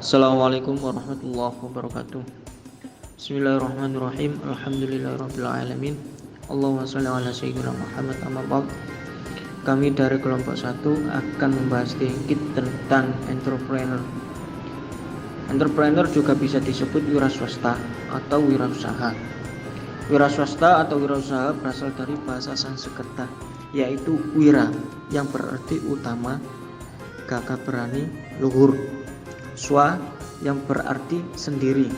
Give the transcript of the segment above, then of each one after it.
Assalamualaikum warahmatullahi wabarakatuh. Bismillahirrahmanirrahim. Alhamdulillahirabbil alamin. Allahumma shalli ala sayyidina Muhammad amma ba'd. Kami dari kelompok 1 akan membahas sedikit tentang entrepreneur. Entrepreneur juga bisa disebut wira swasta atau wirausaha. Wira swasta atau wirausaha berasal dari bahasa Sanskerta, yaitu wira yang berarti utama, gagah berani, luhur. Swa yang berarti sendiri,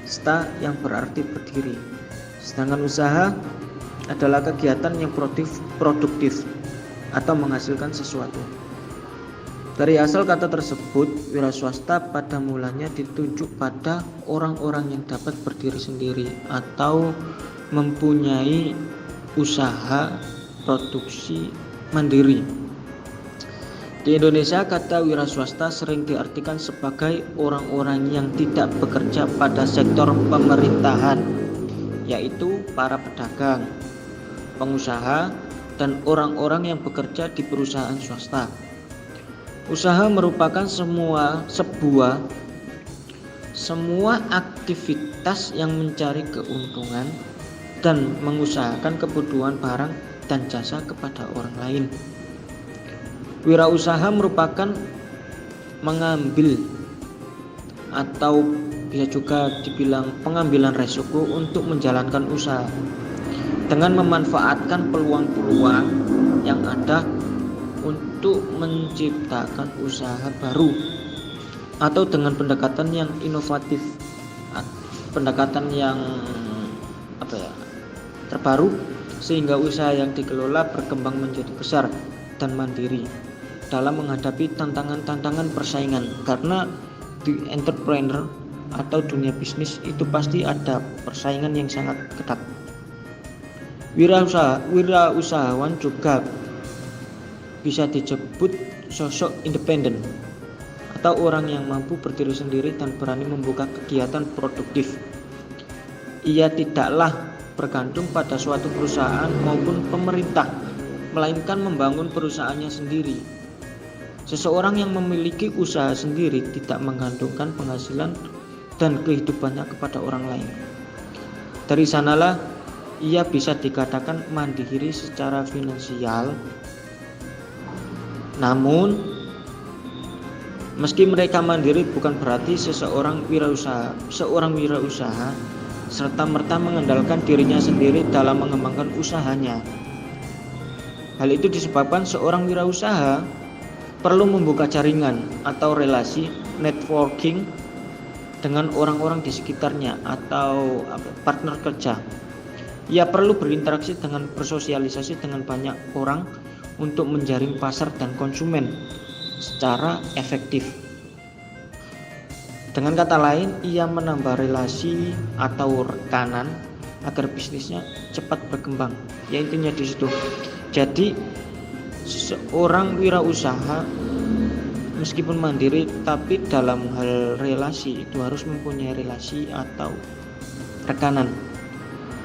sta yang berarti berdiri. Sedangkan usaha adalah kegiatan yang produktif atau menghasilkan sesuatu. Dari asal kata tersebut, wira swasta pada mulanya ditunjuk pada orang-orang yang dapat berdiri sendiri atau mempunyai usaha produksi mandiri. Di Indonesia, kata wira swasta sering diartikan sebagai orang-orang yang tidak bekerja pada sektor pemerintahan, yaitu para pedagang, pengusaha, dan orang-orang yang bekerja di perusahaan swasta. Usaha merupakan semua aktivitas yang mencari keuntungan dan mengusahakan kebutuhan barang dan jasa kepada orang lain. Wirausaha merupakan mengambil atau bisa juga dibilang pengambilan resiko untuk menjalankan usaha dengan memanfaatkan peluang-peluang yang ada untuk menciptakan usaha baru atau dengan pendekatan yang inovatif, pendekatan yang terbaru, sehingga usaha yang dikelola berkembang menjadi besar dan mandiri dalam menghadapi tantangan-tantangan persaingan. Karena di entrepreneur atau dunia bisnis itu pasti ada persaingan yang sangat ketat. Wirausahawan juga bisa disebut sosok independen atau orang yang mampu berdiri sendiri dan berani membuka kegiatan produktif. Ia tidaklah bergantung pada suatu perusahaan maupun pemerintah, melainkan membangun perusahaannya sendiri. Seseorang yang memiliki usaha sendiri tidak menggantungkan penghasilan dan kehidupannya kepada orang lain. Dari sanalah ia bisa dikatakan mandiri secara finansial. Namun, meski mereka mandiri, bukan berarti seorang wirausaha serta-merta mengandalkan dirinya sendiri dalam mengembangkan usahanya. Hal itu disebabkan seorang wirausaha perlu membuka jaringan atau relasi networking dengan orang-orang di sekitarnya atau partner kerja. Ia perlu berinteraksi dengan bersosialisasi dengan banyak orang untuk menjaring pasar dan konsumen secara efektif. Dengan kata lain, ia menambah relasi atau rekanan agar bisnisnya cepat berkembang. Ya, intinya di situ. Jadi seorang wirausaha meskipun mandiri, tapi dalam hal relasi itu harus mempunyai relasi atau rekanan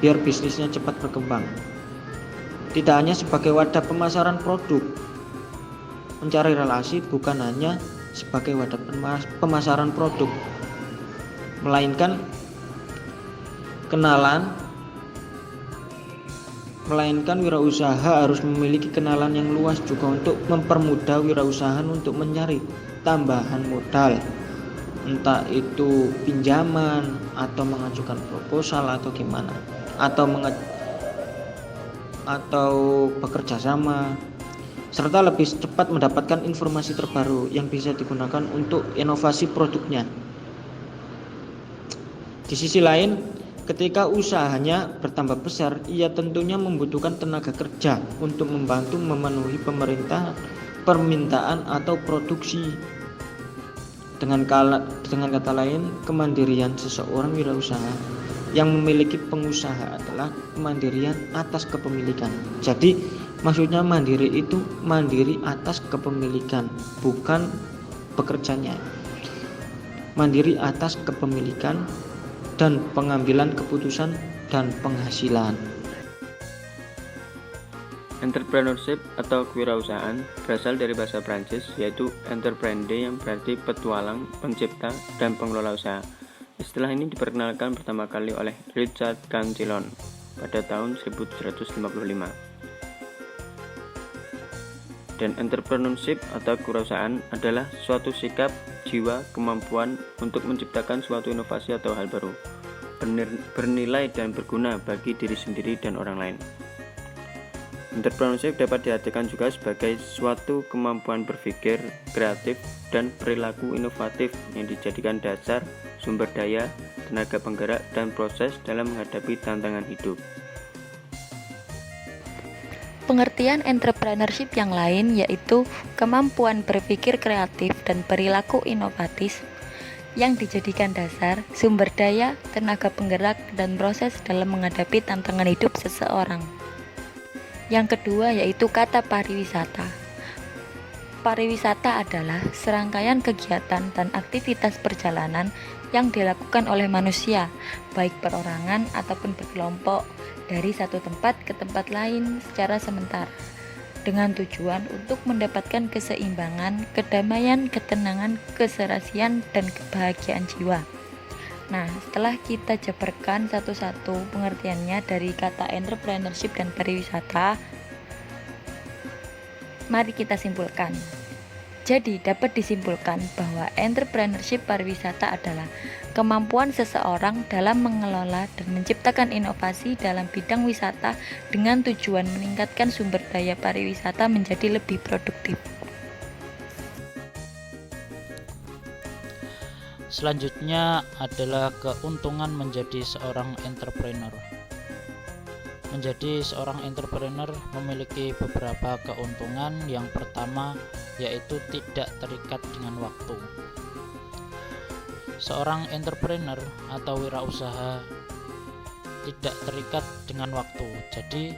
biar bisnisnya cepat berkembang. Tidak hanya sebagai wadah pemasaran produk, mencari relasi bukan hanya sebagai wadah pemasaran produk, melainkan wirausaha harus memiliki kenalan yang luas juga untuk mempermudah wirausahaan untuk mencari tambahan modal, entah itu pinjaman atau mengajukan proposal atau gimana, atau bekerja sama, serta lebih cepat mendapatkan informasi terbaru yang bisa digunakan untuk inovasi produknya. Di sisi lain, ketika usahanya bertambah besar, ia tentunya membutuhkan tenaga kerja untuk membantu memenuhi permintaan atau produksi. Dengan kata lain, kemandirian seseorang wirausaha yang memiliki pengusaha adalah kemandirian atas kepemilikan. Jadi maksudnya mandiri itu mandiri atas kepemilikan, bukan pekerjanya. Mandiri atas kepemilikan dan pengambilan keputusan dan penghasilan. Entrepreneurship atau kewirausahaan berasal dari bahasa Prancis, yaitu entreprendre yang berarti petualang, pencipta, dan pengelola usaha. Istilah ini diperkenalkan pertama kali oleh Richard Cantillon pada tahun 1755. Dan entrepreneurship atau kewirausahaan adalah suatu sikap, jiwa, kemampuan untuk menciptakan suatu inovasi atau hal baru, bernilai dan berguna bagi diri sendiri dan orang lain. Entrepreneurship dapat diartikan juga sebagai suatu kemampuan berpikir kreatif dan perilaku inovatif yang dijadikan dasar, sumber daya, tenaga penggerak, dan proses dalam menghadapi tantangan hidup. Pengertian entrepreneurship yang lain yaitu kemampuan berpikir kreatif dan perilaku inovatif yang dijadikan dasar, sumber daya, tenaga penggerak, dan proses dalam menghadapi tantangan hidup seseorang. Yang kedua yaitu kata pariwisata. Pariwisata adalah serangkaian kegiatan dan aktivitas perjalanan yang dilakukan oleh manusia, baik perorangan ataupun berkelompok, dari satu tempat ke tempat lain secara sementara, dengan tujuan untuk mendapatkan keseimbangan, kedamaian, ketenangan, keserasian, dan kebahagiaan jiwa. Nah, setelah kita jabarkan satu-satu pengertiannya dari kata entrepreneurship dan pariwisata, mari kita simpulkan. Jadi, dapat disimpulkan bahwa entrepreneurship pariwisata adalah kemampuan seseorang dalam mengelola dan menciptakan inovasi dalam bidang wisata dengan tujuan meningkatkan sumber daya pariwisata menjadi lebih produktif. Selanjutnya adalah keuntungan menjadi seorang entrepreneur. Menjadi seorang entrepreneur memiliki beberapa keuntungan. Yang pertama yaitu tidak terikat dengan waktu. Seorang entrepreneur atau wirausaha tidak terikat dengan waktu. Jadi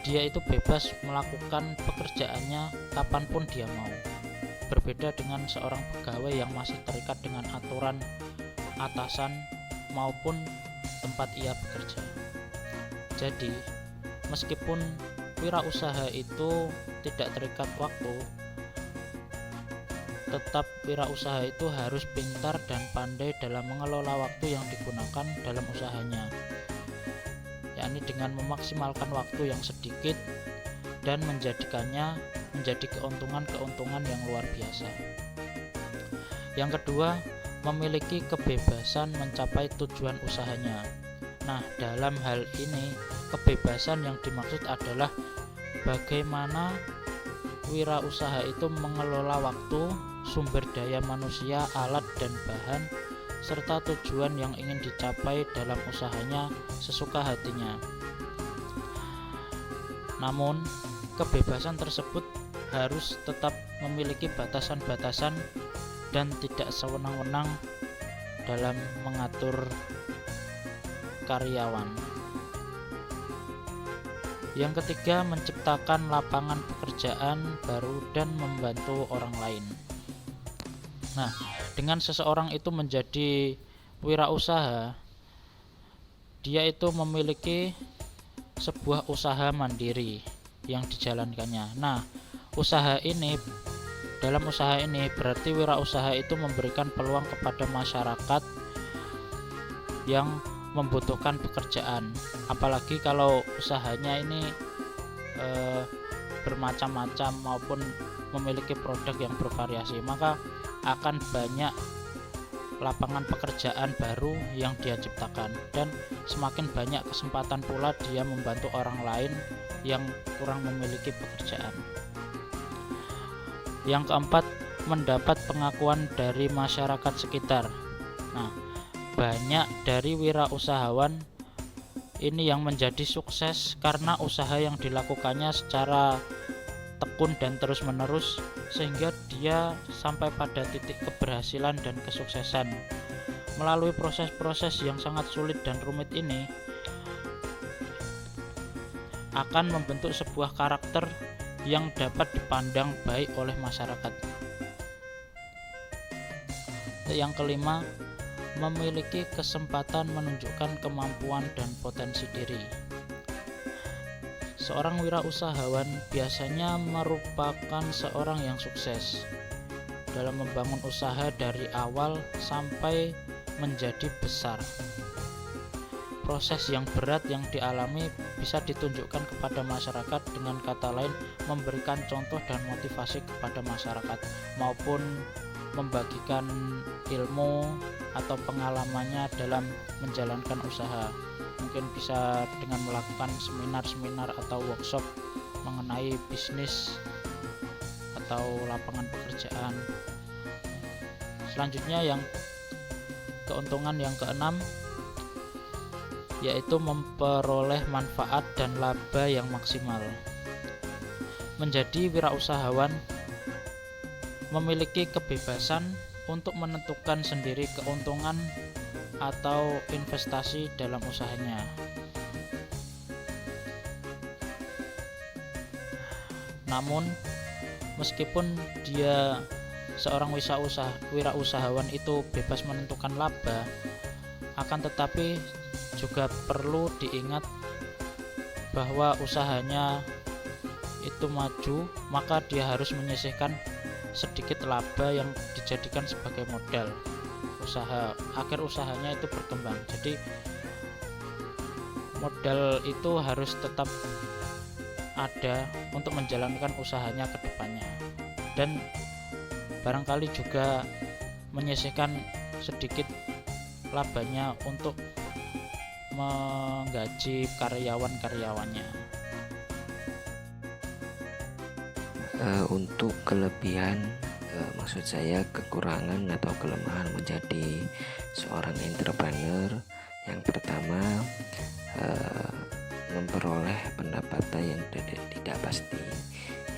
dia itu bebas melakukan pekerjaannya kapanpun dia mau. Berbeda dengan seorang pegawai yang masih terikat dengan aturan atasan maupun tempat ia bekerja. Jadi, meskipun wirausaha itu tidak terikat waktu, tetap wirausaha itu harus pintar dan pandai dalam mengelola waktu yang digunakan dalam usahanya, yakni dengan memaksimalkan waktu yang sedikit dan menjadikannya menjadi keuntungan-keuntungan yang luar biasa. Yang kedua, memiliki kebebasan mencapai tujuan usahanya. Nah, dalam hal ini kebebasan yang dimaksud adalah bagaimana wirausaha itu mengelola waktu, sumber daya manusia, alat dan bahan, serta tujuan yang ingin dicapai dalam usahanya sesuka hatinya. Namun, kebebasan tersebut harus tetap memiliki batasan-batasan dan tidak sewenang-wenang dalam mengatur karyawan. Yang ketiga, menciptakan lapangan pekerjaan baru dan membantu orang lain. Nah, dengan seseorang itu menjadi wirausaha, dia itu memiliki sebuah usaha mandiri yang dijalankannya. Nah, dalam usaha ini berarti wirausaha itu memberikan peluang kepada masyarakat yang membutuhkan pekerjaan. Apalagi kalau usahanya ini bermacam-macam maupun memiliki produk yang bervariasi, maka akan banyak lapangan pekerjaan baru yang dia ciptakan, dan semakin banyak kesempatan pula dia membantu orang lain yang kurang memiliki pekerjaan. Yang keempat, mendapat pengakuan dari masyarakat sekitar. Nah, banyak dari wirausahawan ini yang menjadi sukses karena usaha yang dilakukannya secara tekun dan terus-menerus, sehingga dia sampai pada titik keberhasilan dan kesuksesan. Melalui proses-proses yang sangat sulit dan rumit ini akan membentuk sebuah karakter yang dapat dipandang baik oleh masyarakat. Yang kelima, memiliki kesempatan menunjukkan kemampuan dan potensi diri. Seorang wirausahawan biasanya merupakan seorang yang sukses dalam membangun usaha dari awal sampai menjadi besar. Proses yang berat yang dialami bisa ditunjukkan kepada masyarakat, dengan kata lain memberikan contoh dan motivasi kepada masyarakat, maupun membagikan ilmu atau pengalamannya dalam menjalankan usaha. Mungkin bisa dengan melakukan seminar-seminar atau workshop mengenai bisnis atau lapangan pekerjaan. Selanjutnya yang keuntungan yang keenam, yaitu memperoleh manfaat dan laba yang maksimal. Menjadi wirausahawan memiliki kebebasan untuk menentukan sendiri keuntungan atau investasi dalam usahanya. Namun, meskipun dia seorang wirausahawan itu bebas menentukan laba, akan tetapi juga perlu diingat bahwa usahanya itu maju, maka dia harus menyisihkan sedikit laba yang dijadikan sebagai modal usaha agar usahanya itu berkembang. Jadi modal itu harus tetap ada untuk menjalankan usahanya ke depannya, dan barangkali juga menyisihkan sedikit labanya untuk menggaji karyawan-karyawannya. Untuk kelebihan, maksud saya kekurangan atau kelemahan menjadi seorang entrepreneur, yang pertama memperoleh pendapatan yang tidak pasti.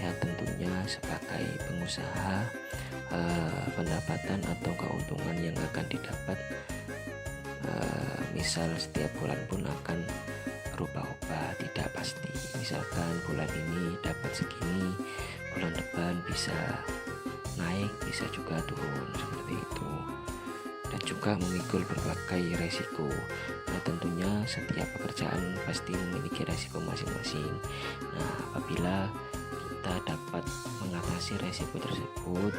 Ya, tentunya sebagai pengusaha, pendapatan atau keuntungan yang akan didapat misal setiap bulan pun akan berubah-ubah, tidak pasti. Misalkan bulan ini dapat segini, bulan depan bisa naik, bisa juga turun, seperti itu. Dan juga memikul berbagai resiko. Nah, tentunya setiap pekerjaan pasti memiliki resiko masing-masing. Nah, apabila kita dapat mengatasi resiko tersebut,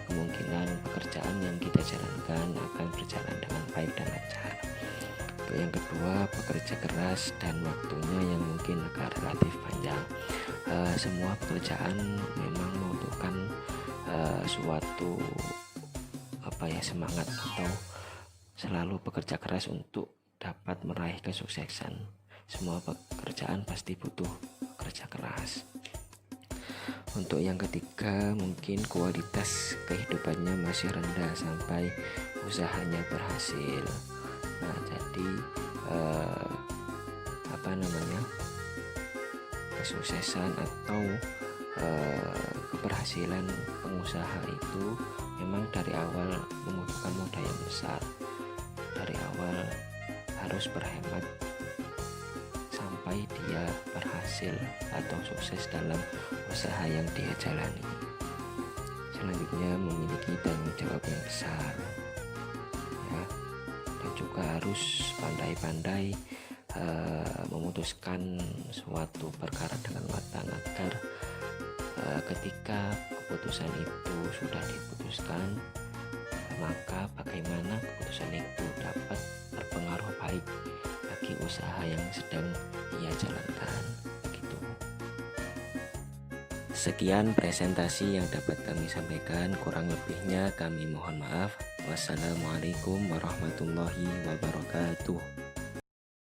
kemungkinan pekerjaan yang kita jalankan akan berjalan dengan baik dan lancar. Yang kedua, bekerja keras dan waktunya yang mungkin agak relatif panjang. Semua pekerjaan memang membutuhkan suatu semangat atau selalu bekerja keras untuk dapat meraih kesuksesan. Semua pekerjaan pasti butuh kerja keras. Untuk yang ketiga, mungkin kualitas kehidupannya masih rendah sampai usahanya berhasil. Nah, jadi kesuksesan atau keberhasilan pengusaha itu memang dari awal membutuhkan modal yang besar. Dari awal harus berhemat sampai dia berhasil atau sukses dalam usaha yang dia jalani. Selanjutnya, memiliki tanggung jawab yang besar, ya, dan juga harus pandai-pandai memutuskan suatu perkara dengan matang agar ketika keputusan itu sudah diputuskan, maka bagaimana keputusan itu dapat berpengaruh baik bagi usaha yang sedang ia jalankan. Begitu. Sekian presentasi yang dapat kami sampaikan, kurang lebihnya kami mohon maaf. Wassalamualaikum warahmatullahi wabarakatuh.